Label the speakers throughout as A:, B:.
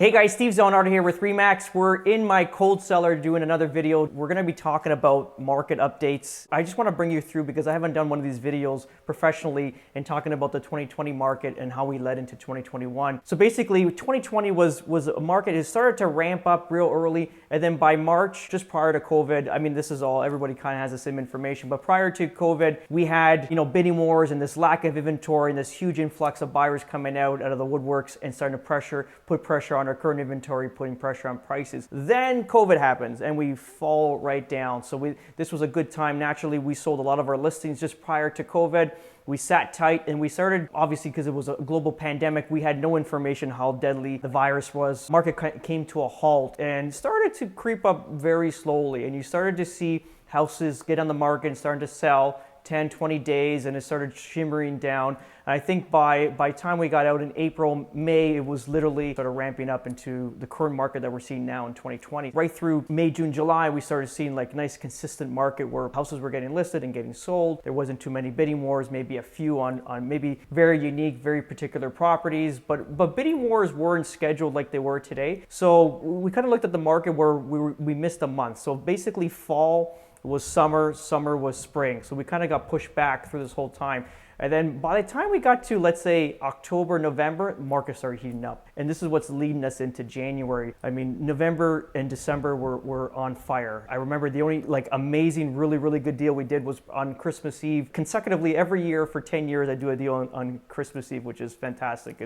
A: Hey guys, Steve Zalunardo here with Remax. We're in my cold cellar doing another video. We're going to be talking about market updates. I just want to bring you through because I haven't done one of these videos professionally and talking about the 2020 market and how we led into 2021. So basically 2020 was a market. It started to ramp up real early, and then by March, just prior to COVID, I mean, this is all, everybody kind of has the same information, but prior to COVID, we had, bidding wars and this lack of inventory and this huge influx of buyers coming out of the woodworks and starting to put pressure on our current inventory, putting pressure on prices. Then COVID happens and we fall right down. So this was a good time. Naturally, we sold a lot of our listings just prior to COVID. We sat tight and we started, obviously because it was a global pandemic, we had no information how deadly the virus was. Market came to a halt and started to creep up very slowly. And you started to see houses get on the market and starting to sell 10, 20 days, and it started shimmering down. And I think by time we got out in April, May, it was literally sort of ramping up into the current market that we're seeing now in 2020. Right through May, June, July, we started seeing like nice consistent market where houses were getting listed and getting sold. There wasn't too many bidding wars, maybe a few on maybe very unique, very particular properties, but bidding wars weren't scheduled like they were today. So we kind of looked at the market where we missed a month. So basically fall was summer, summer was spring. So we kind of got pushed back through this whole time. And then by the time we got to, let's say, October, November, the market started heating up. And this is what's leading us into January. I mean, November and December were on fire. I remember the only amazing, really, really good deal we did was on Christmas Eve. Consecutively, every year for 10 years, I do a deal on Christmas Eve, which is fantastic.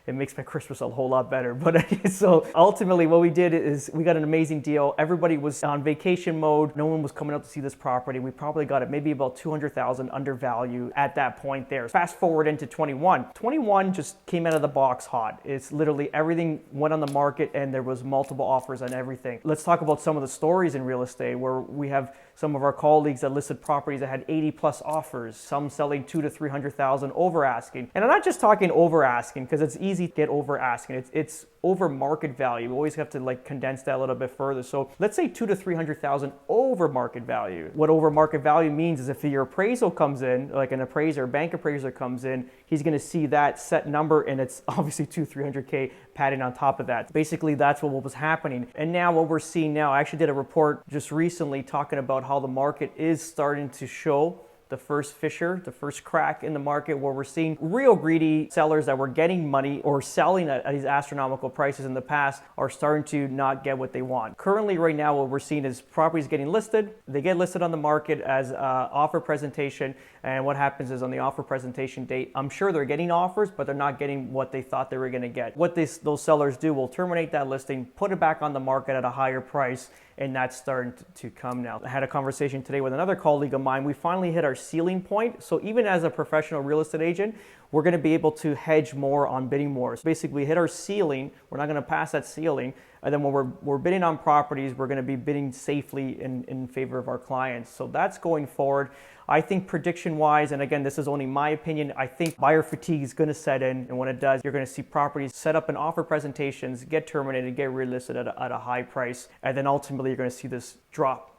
A: It makes my Christmas a whole lot better. But so ultimately what we did is we got an amazing deal. Everybody was on vacation mode. No one was coming out to see this property. We probably got it maybe about $200,000 under value at that point there. Fast forward into 21. 21 just came out of the box hot. It's literally everything went on the market and there was multiple offers on everything. Let's talk about some of the stories in real estate where we have some of our colleagues that listed properties that had 80 plus offers, some selling 200,000 to 300,000 over asking. And I'm not just talking over asking because it's easy to get over asking. It's over market value. We always have to condense that a little bit further. So let's say 200,000 to 300,000 over market value. What over market value means is if your appraisal comes in, like an appraiser, bank appraiser comes in, he's going to see that set number and it's obviously 200,000 to 300,000 padding on top of that. Basically, that's what was happening. And now what we're seeing now, I actually did a report just recently talking about how the market is starting to show the first fissure, the first crack in the market where we're seeing real greedy sellers that were getting money or selling at these astronomical prices in the past are starting to not get what they want. Currently, right now, what we're seeing is properties getting listed. They get listed on the market as offer presentation. And what happens is on the offer presentation date, I'm sure they're getting offers, but they're not getting what they thought they were going to get. What those sellers do will terminate that listing, put it back on the market at a higher price, and that's starting to come now. I had a conversation today with another colleague of mine. We finally hit our ceiling point. So even as a professional real estate agent, we're going to be able to hedge more on bidding wars. Basically, hit our ceiling. We're not going to pass that ceiling. And then when we're bidding on properties, we're going to be bidding safely in favor of our clients. So that's going forward. I think prediction-wise, and again, this is only my opinion, I think buyer fatigue is going to set in. And when it does, you're going to see properties set up in offer presentations, get terminated, get relisted at a high price. And then ultimately, you're going to see this drop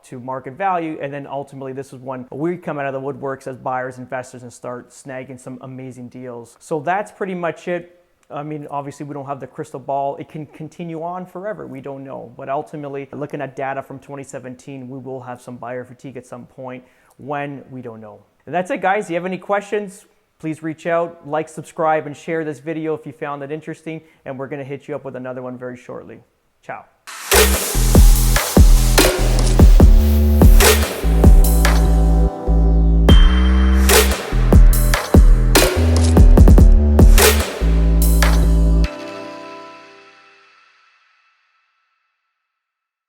A: to market value. And then ultimately, this is when we come out of the woodworks as buyers, investors, and start snagging some amazing deals. So that's pretty much it. I mean, obviously we don't have the crystal ball. It can continue on forever. We don't know. But ultimately, looking at data from 2017, we will have some buyer fatigue at some point. When, we don't know. And that's it, guys. If you have any questions, please reach out, like, subscribe, and share this video if you found it interesting. And we're going to hit you up with another one very shortly. Ciao.